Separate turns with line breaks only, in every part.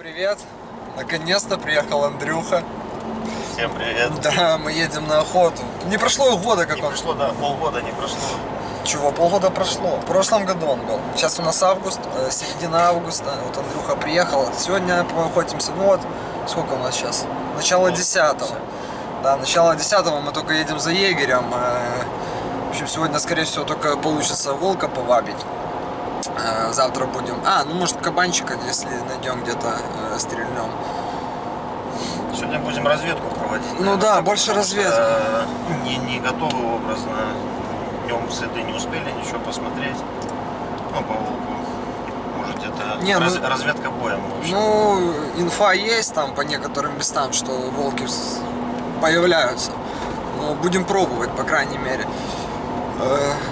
привет! Наконец-то приехал Андрюха.
Всем привет.
Да, мы едем на охоту. Не прошло и года, как
Не
он.
прошло, да, полгода не прошло.
Чего, полгода прошло. В прошлом году он был. Сейчас у нас август, середина августа. Вот Андрюха приехал. Сегодня поохотимся. Ну вот, сколько у нас сейчас? Начало 10-го. Да, начало 10-го мы только едем за егерем. В общем, сегодня, скорее всего, только получится волка повабить. Завтра будем... ну может кабанчика, если найдем где-то, стрельнем.
Сегодня будем разведку проводить.
Ну
наверное,
да, больше разведки.
Не готовы образно. Днем следы не успели ничего посмотреть. Ну, по волку. Может, это разведка боем.
Ну, инфа есть там по некоторым местам, что волки появляются. Но будем пробовать, по крайней мере.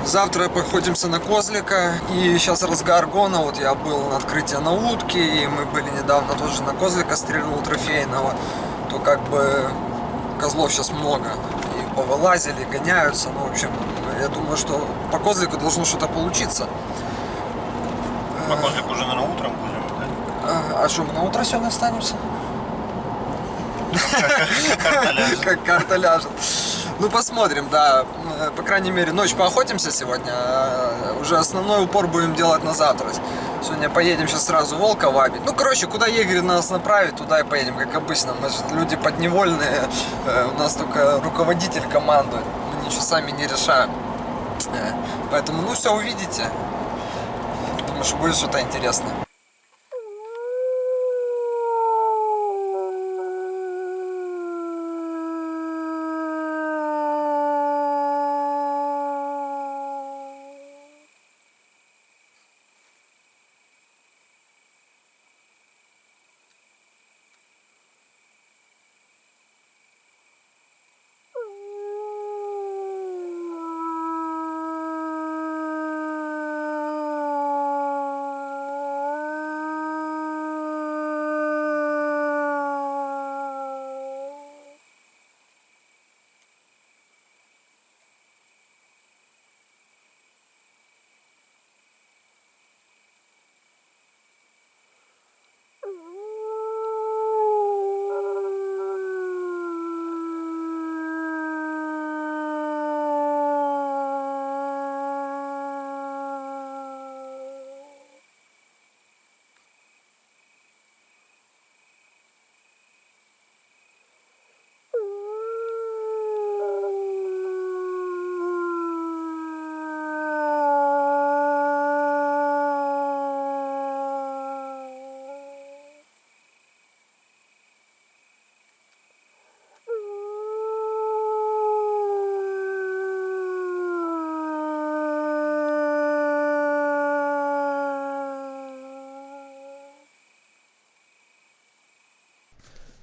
Завтра походимся на козлика. И сейчас разгар гона. Вот я был на открытии на утке. И мы были недавно тоже на козлика, стрельнул трофейного. То как бы козлов сейчас много. И повылазили, гоняются. Ну, в общем, я думаю, что по козлику должно что-то получиться.
По козлику уже, наверное, утром будем.
А что, мы на утро сегодня останемся? Как карта ляжет. Ну, посмотрим, да. По крайней мере, ночь поохотимся сегодня. Уже основной упор будем делать на завтра. Сегодня поедем сейчас сразу волка вабить. Ну, короче, куда егерь нас направит, туда и поедем, как обычно. Мы же люди подневольные. У нас только руководитель командует. Мы ничего сами не решаем. Поэтому, ну, все увидите. Думаю, что будет что-то интересное.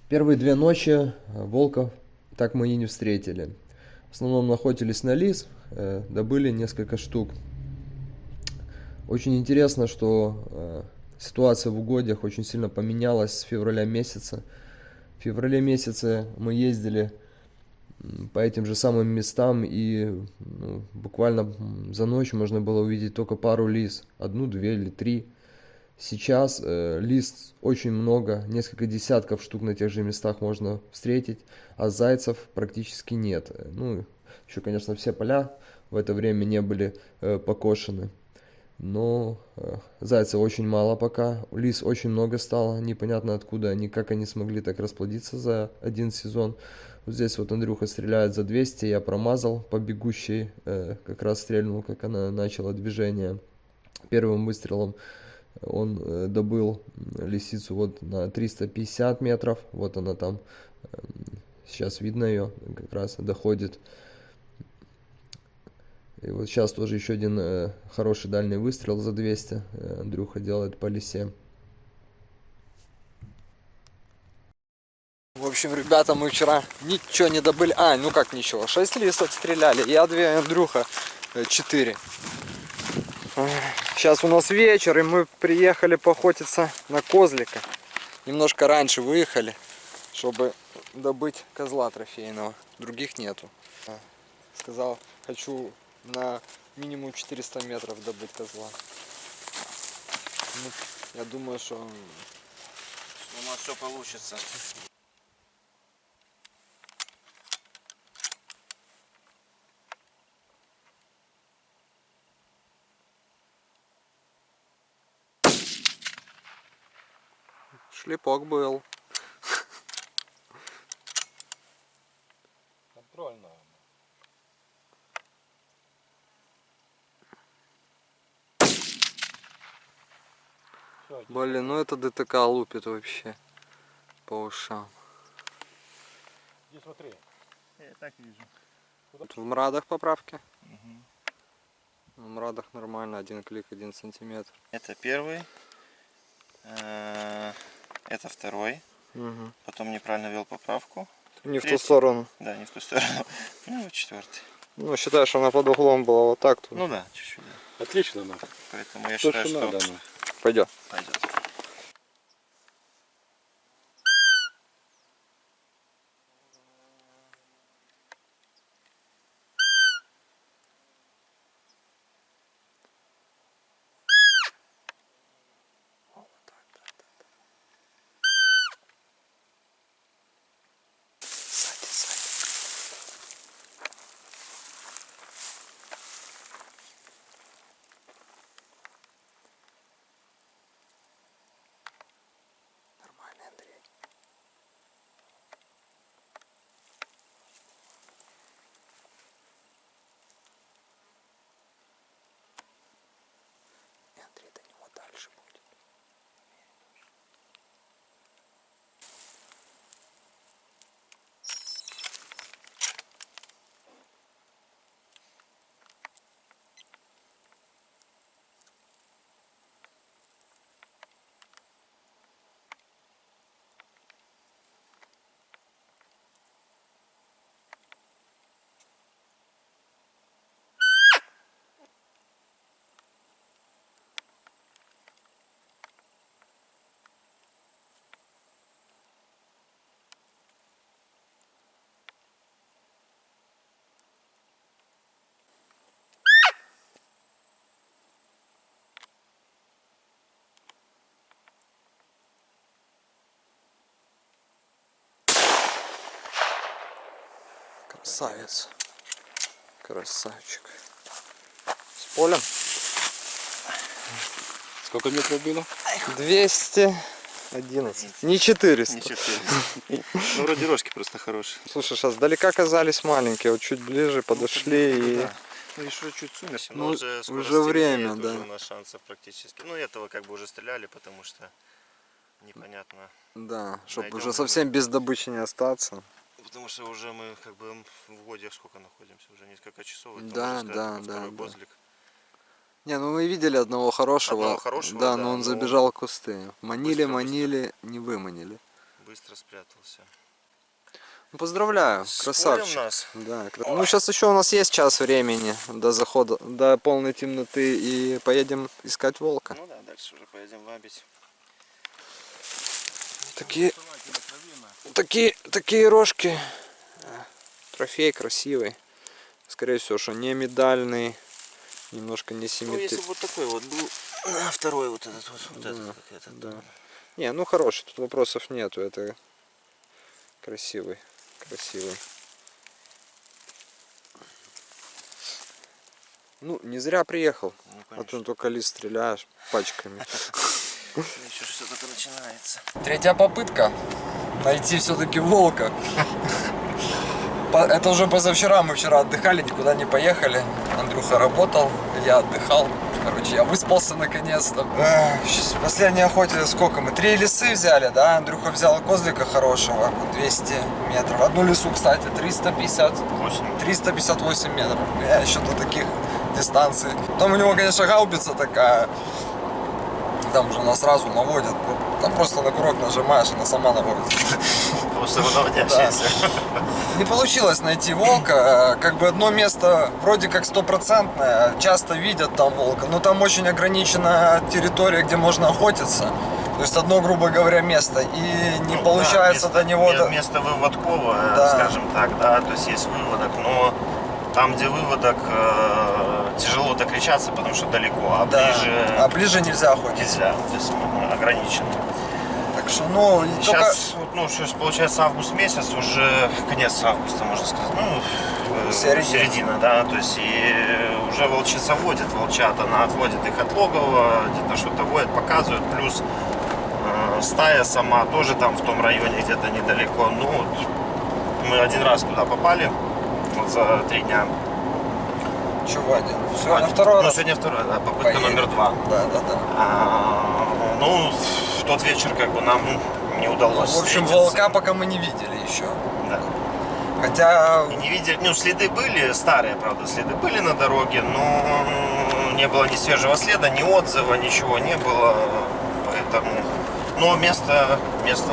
Первые 2 ночи волков так мы и не встретили. В основном охотились на лис, добыли несколько штук. Очень интересно, что ситуация в угодьях очень сильно поменялась с февраля месяца. В феврале месяце мы ездили по этим же самым местам, и буквально за ночь можно было увидеть только пару лис, 1, 2 или 3. Сейчас лис очень много, несколько десятков штук на тех же местах можно встретить, а зайцев практически нет. Ну, еще, конечно, все поля в это время не были покошены, но зайцев очень мало пока. Лис очень много стало, непонятно откуда они, как они смогли так расплодиться за один сезон. Вот здесь вот Андрюха стреляет за 200, я промазал по бегущей, как раз стрельнул, как она начала движение. Первым выстрелом он добыл лисицу вот на 350 метров, вот она там, сейчас видно ее, как раз доходит. И вот сейчас тоже еще один хороший дальний выстрел за 200 Андрюха делает по лисе.
В общем, ребята, мы вчера ничего не добыли. Ну как ничего, 6 лис отстреляли, я 2, Андрюха 4. Сейчас у нас вечер, и мы приехали поохотиться на козлика. Немножко раньше выехали, чтобы добыть козла трофейного. Других нету. Сказал, хочу на минимум 400 метров добыть козла. Ну, я думаю, что
У нас все получится.
Шлепок был.
Контрольно.
Блин, ну это ДТК лупит вообще по ушам.
Иди смотри.
Я так вижу.
Тут в мрадах поправки. В мрадах нормально, 1 клик, 1 сантиметр.
Это первый. Это второй.
Угу.
Потом неправильно ввел поправку.
Не в ту
Третий.
сторону.
Да, не в ту сторону. Ну вот четвертый.
Ну, считай, что она под углом была вот так тут.
Ну да, чуть-чуть. Да.
Отлично, ну.
Поэтому я
То,
считаю,
что
что
надо, ну.
Пойдет.
пойдет.
Нормальный Андрей. И Андрей до него дальше будет. Красавец. Красавчик. С полем?
Сколько метров было?
211. Не 400.
Не 4. Ну, вроде рожки просто хорошие.
Слушай, сейчас далека казались маленькие, вот чуть ближе подошли и...
Да. Ну, видишь, уже чуть сумерся,
Ну,
но уже скоро
уже время,
стемнеет,
да.
уже у нас шансов практически. Ну, этого как бы уже стреляли, потому что непонятно.
Да, чтобы
Найдем
уже
его.
совсем без добычи не остаться.
Потому что уже мы как бы в угодьях сколько находимся, уже несколько часов. Это,
Да,
можно сказать,
да,
такой
да,
второй
да.
козлик.
Не, ну мы видели одного хорошего.
Одного хорошего,
да,
да,
но он
но
забежал в кусты. Манили,
быстро,
манили, не выманили.
Быстро спрятался.
Ну, поздравляю,
С
красавчик.
полем нас.
Да, ну сейчас еще у нас есть час времени до захода, до полной темноты, и поедем искать волка.
Ну да, дальше уже поедем вабить.
Такие рожки. Трофей красивый. Скорее всего, что не медальный, немножко не
Ну, если
симметричный.
бы вот такой вот был, второй вот этот вот,
Да,
этот, как этот.
да. Не, ну хороший, тут вопросов нету, это красивый. Ну, не зря приехал,
Ну,
а
конечно.
то только лист стреляешь пачками.
Еще что только начинается.
Третья попытка найти все-таки волка. Это уже позавчера, мы вчера отдыхали, никуда не поехали. Андрюха работал, я отдыхал. Короче, я выспался наконец-то. В последней охоте сколько мы? 3 лисы взяли, да? Андрюха взял козлика хорошего, 200 метров. Одну лису, кстати, 358 метров. Я еще до таких дистанций. Там у него, конечно, гаубица такая. Там уже она сразу наводит. Там просто на курок нажимаешь, она сама наводит.
Просто наводящийся.
Не получилось найти волка. Как бы одно место вроде как стопроцентное. Часто видят там волка. Но там очень ограничена территория, где можно охотиться. То есть одно, грубо говоря, место. И не
Ну,
получается
да,
до него...
Место выводковое,
Да.
скажем так, да, то есть есть выводок, но там, где выводок, тяжело докричаться, потому что далеко, а
Да.
ближе
А ближе нельзя охотиться.
нельзя, то есть ограничено.
Так что, ну, только...
Сейчас, ну, сейчас получается август месяц, уже конец августа, можно сказать. Ну, середина, да. То есть и уже волчица водит волчат, она отводит их от логова, где-то что-то водит, показывает. Плюс стая сама тоже там в том районе где-то недалеко. Ну, вот, мы один раз туда попали, вот за 3 дня.
Чего один? Сегодня второй раз.
Сегодня второй, да, попытка
Поедем.
номер 2.
Да.
Ну, в тот вечер как бы нам не удалось.
В общем,
встретиться.
волка пока мы не видели еще.
Да.
Хотя...
И не видели, ну, следы были, старые, правда, следы были на дороге, но не было ни свежего следа, ни отзыва, ничего не было, поэтому... Но место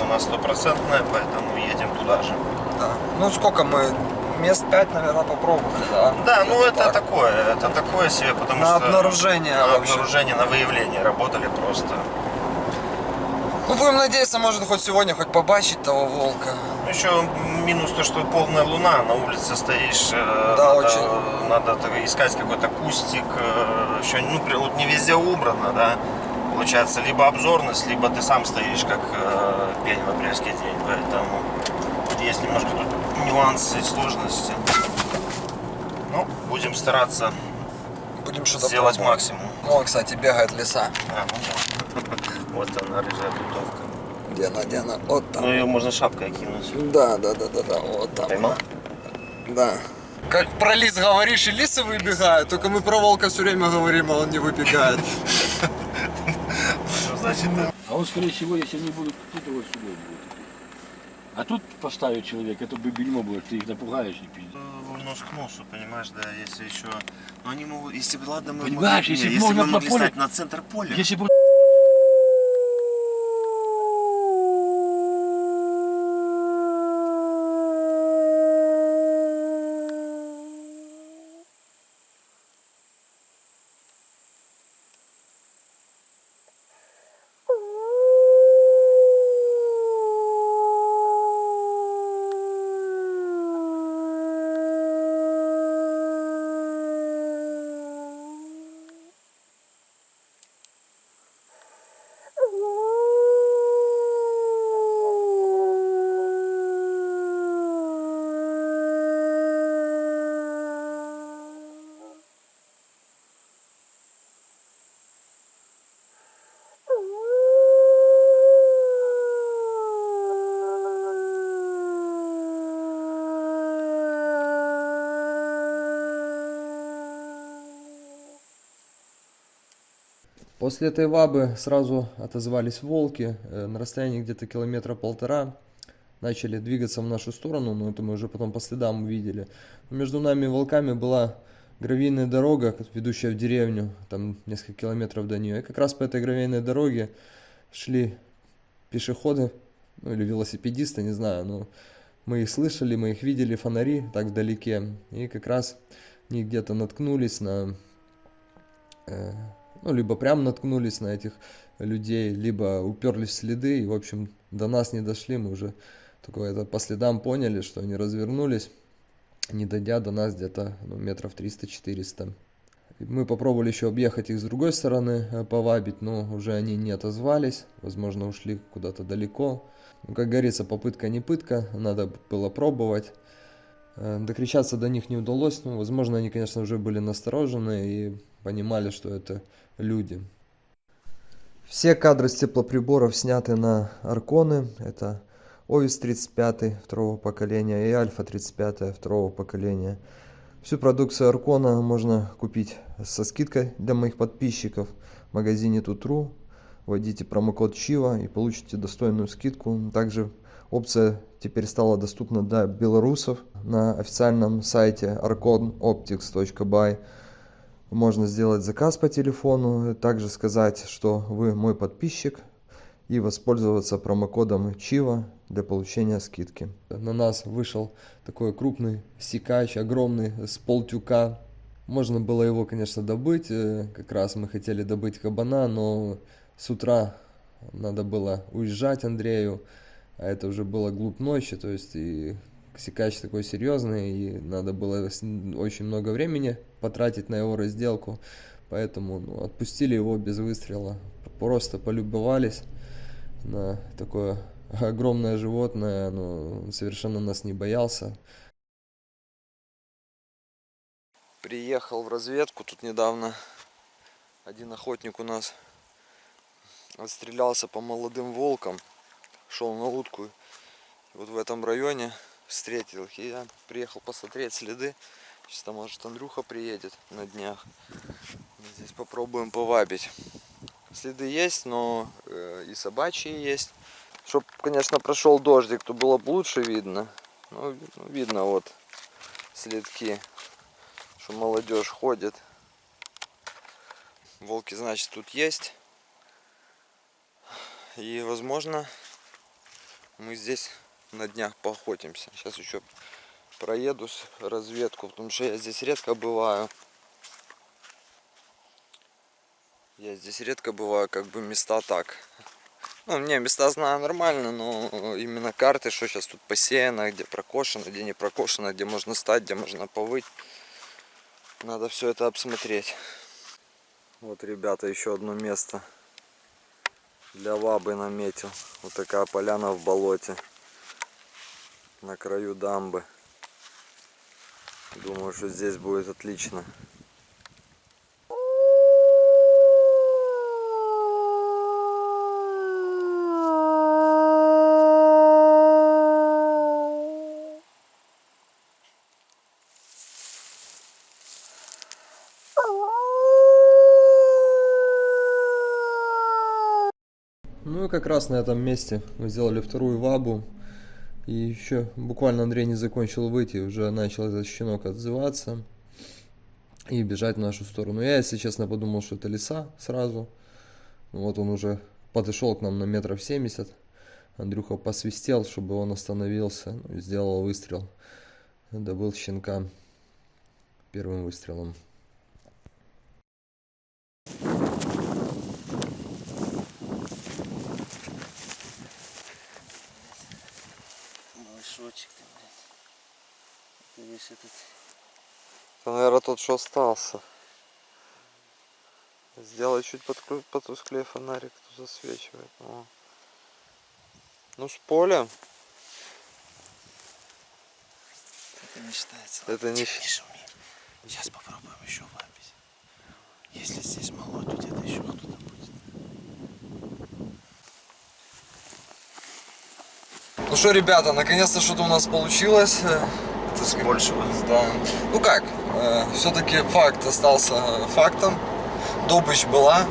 у нас стопроцентное, поэтому едем туда же.
Да. Ну, сколько мы... Мест 5, наверное, попробовали, да?
Да, ну это
так.
такое себе, потому
На
что...
обнаружение
На
вообще.
обнаружение, на выявление работали просто.
Ну, будем надеяться, может, хоть сегодня хоть побачить того волка.
Еще минус то, что полная луна, на улице стоишь, надо искать какой-то кустик, еще, ну, вот не везде убрано, да, получается, либо обзорность, либо ты сам стоишь, как пень в апрельский день, поэтому есть немножко тут нюансы и сложности. Ну, будем стараться
что-то
сделать
пробовать.
максимум.
О, кстати, бегает лиса.
Вот она, рыжая бутовка.
Где она? Вот там.
Ну, ее можно шапкой кинуть.
Да, вот там.
Поймал?
Да. Как про лис говоришь, и лисы выбегают, только мы про волка все время говорим, а он не выбегает.
Значит, да.
А вот, скорее всего, если они будут тут, вот сюда будут. А тут поставить человек, это бы бельмо было, ты их напугаешь и пиздец.
Нос к носу, понимаешь, да, если еще... Но они могут, если бы, ладно, мы
Понимаешь,
могли,
если
мы
можно
могли
на поле-
стать на центр поля.
Если бы
После этой вабы сразу отозвались волки, на расстоянии где-то 1,5 километра начали двигаться в нашу сторону, но это мы уже потом по следам увидели. Между нами и волками была гравийная дорога, ведущая в деревню, там несколько километров до нее. И как раз по этой гравийной дороге шли пешеходы, ну или велосипедисты, не знаю, но мы их слышали, мы их видели, фонари так вдалеке. И как раз они где-то наткнулись на... Ну, либо прям наткнулись на этих людей, либо уперлись в следы, и, в общем, до нас не дошли, мы уже только это по следам поняли, что они развернулись, не дойдя до нас где-то метров 300-400. Мы попробовали еще объехать их с другой стороны, повабить, но уже они не отозвались, возможно, ушли куда-то далеко. Ну, как говорится, попытка не пытка, надо было пробовать. Докричаться до них не удалось, ну, возможно, они, конечно, уже были насторожены и понимали, что это люди. Все кадры с теплоприборов сняты на Арконы, это Овис 35 второго поколения и Альфа 35 второго поколения. Всю продукцию Аркона можно купить со скидкой для моих подписчиков в магазине Тут.ру. Вводите промокод ЧИВА и получите достойную скидку. Также опция теперь стала доступна для белорусов на официальном сайте arconoptics.by. Можно сделать заказ по телефону, также сказать, что вы мой подписчик, и воспользоваться промокодом ЧИВА для получения скидки. На нас вышел такой крупный сикач, огромный, с полтюка. Можно было его, конечно, добыть, как раз мы хотели добыть кабана, но с утра надо было уезжать Андрею, а это уже было глубь ночи, то есть и сикач такой серьезный, и надо было очень много времени потратить на его разделку, поэтому отпустили его без выстрела, просто полюбовались на такое огромное животное, но он совершенно нас не боялся.
Приехал в разведку, тут недавно один охотник у нас отстрелялся по молодым волкам, шел на утку, вот в этом районе встретил их, и я приехал посмотреть следы. Сейчас там, может, Андрюха приедет на днях, здесь попробуем повабить. Следы есть, но и собачьи есть. Чтоб, конечно, прошел дождик, то было бы лучше видно. Ну, видно вот следки, что молодежь ходит. Волки, значит, тут есть. И, возможно, мы здесь на днях поохотимся. Сейчас еще проедусь разведку, потому что я здесь редко бываю. Я здесь редко бываю, как бы места так. Ну, не, места знаю нормально, но именно карты, что сейчас тут посеяно, где прокошено, где не прокошено, где можно стать, где можно повыть. Надо все это обсмотреть. Вот, ребята, еще одно место для вабы наметил. Вот такая поляна в болоте на краю дамбы. Думаю, что здесь будет отлично.
Ну и как раз на этом месте мы сделали вторую вабу. И еще буквально Андрей не закончил выйти, уже начал этот щенок отзываться и бежать в нашу сторону. Я, если честно, подумал, что это лиса сразу. Вот он уже подошел к нам на метров 70. Андрюха посвистел, чтобы он остановился, ну, и сделал выстрел. Добыл щенка первым выстрелом.
Малышочек ты, блядь. Это весь этот...
Это, наверное, тот, что остался. Сделай чуть потусклее фонарик, то засвечивает. О. Ну, с поля.
Это не считается.
Это не...
Не шуми. Сейчас попробуем еще вабить. Если здесь мало, то где-то еще кто-то будет.
Ну что, ребята, наконец-то что-то у нас получилось. Это
Большего.
Да. Ну как, все-таки факт остался фактом. Добыча была.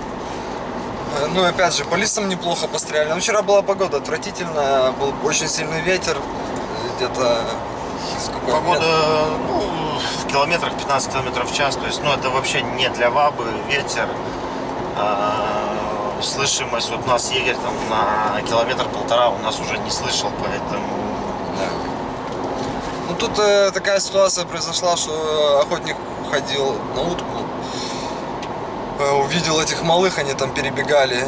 Ну и опять же, по листам неплохо постреляли. Но вчера была погода отвратительная, был очень сильный ветер. Где-то...
Погода, ну, в километрах, 15 километров в час. То есть, ну, это вообще не для вабы, ветер. Слышимость, вот у нас егерь там на километр-полтора у нас уже не слышал, поэтому...
Да. Ну тут такая ситуация произошла, что охотник ходил на утку, увидел этих малых, они там перебегали,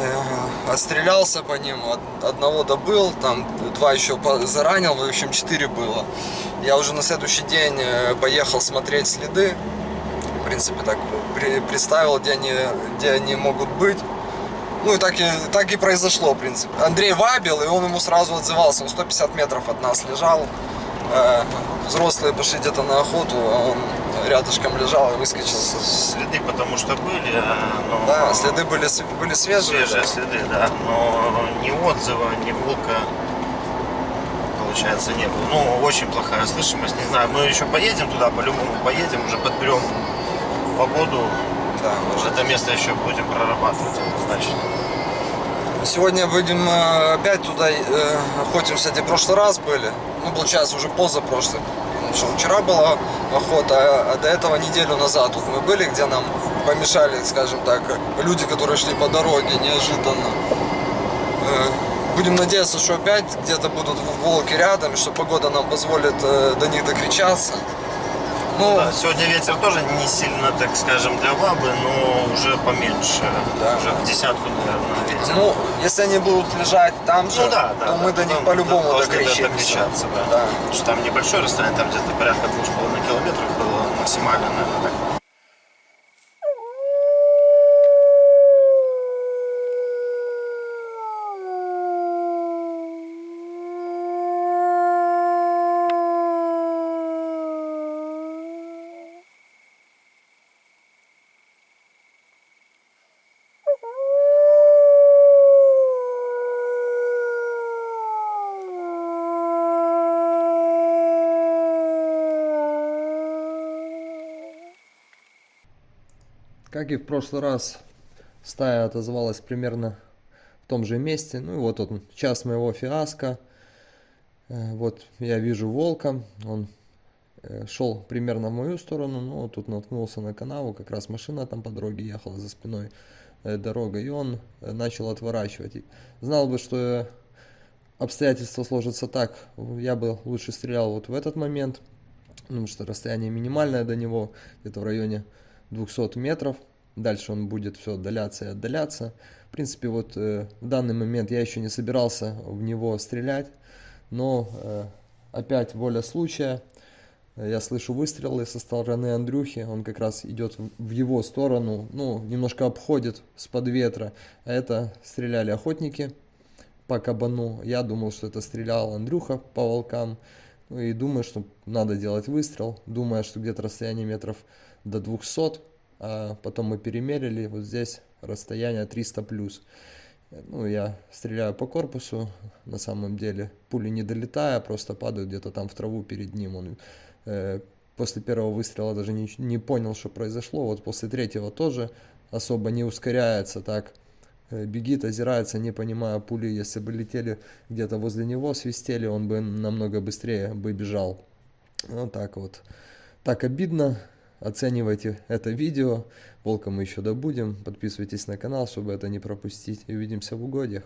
отстрелялся по ним, одного добыл, там 2 еще заранил, в общем 4 было. Я уже на следующий день поехал смотреть следы, в принципе так представил, где они могут быть. Ну и так и произошло, в принципе. Андрей вабил, и он ему сразу отзывался. Он 150 метров от нас лежал. Взрослые пошли где-то на охоту, а он рядышком лежал и выскочил.
Следы потому что были, но...
Да, следы были свежие.
Свежие следы, да. Но ни отзыва, ни волка, получается, не было. Ну, очень плохая слышимость. Не знаю, мы еще поедем туда, по-любому поедем, уже подберем погоду.
Да,
Может, это место еще будем прорабатывать, значит.
Сегодня будем опять туда охотимся, где в прошлый раз были. Ну, получается, уже позапрошлый. Потому что вчера была охота, а до этого неделю назад тут мы были, где нам помешали, скажем так, люди, которые шли по дороге неожиданно. Будем надеяться, что опять где-то будут волки рядом, и что погода нам позволит до них докричаться. Ну,
да, сегодня ветер тоже не сильно, так скажем, для вабы, но уже поменьше.
Да.
Уже в десятку, наверное, ветер.
Ну, если они будут лежать там же,
ну, да,
то мы до них по-любому докричимся.
Докричаться, да.
Да.
Потому что там небольшое расстояние, там где-то порядка 2,5 километров было максимально, наверное, так.
Как и в прошлый раз, стая отозвалась примерно в том же месте. Ну и вот он, час моего фиаско. Вот я вижу волка, он шел примерно в мою сторону, но тут наткнулся на канаву, как раз машина там по дороге ехала, за спиной дорога, и он начал отворачивать. И знал бы, что обстоятельства сложатся так, я бы лучше стрелял вот в этот момент, потому что расстояние минимальное до него, где-то в районе 200 метров. Дальше он будет все отдаляться и отдаляться. В принципе, вот в данный момент я еще не собирался в него стрелять, но опять воля случая. Я слышу выстрелы со стороны Андрюхи, он как раз идет в его сторону, ну, немножко обходит с-под ветра. А это стреляли охотники по кабану. Я думал, что это стрелял Андрюха по волкам. Ну и думаю, что надо делать выстрел. Думаю, что где-то расстояние метров до 200. А потом мы перемерили, вот здесь расстояние 300 плюс. Ну, я стреляю по корпусу, на самом деле пули не долетая, просто падают где-то там в траву перед ним. Он после первого выстрела даже не понял, что произошло. Вот после третьего тоже особо не ускоряется, так бегит, озирается, не понимая пули. Если бы летели где-то возле него, свистели, он бы намного быстрее бы бежал. Вот так вот. Так обидно. Оценивайте это видео. Волка мы еще добудем. Подписывайтесь на канал, чтобы это не пропустить. И увидимся в угодьях.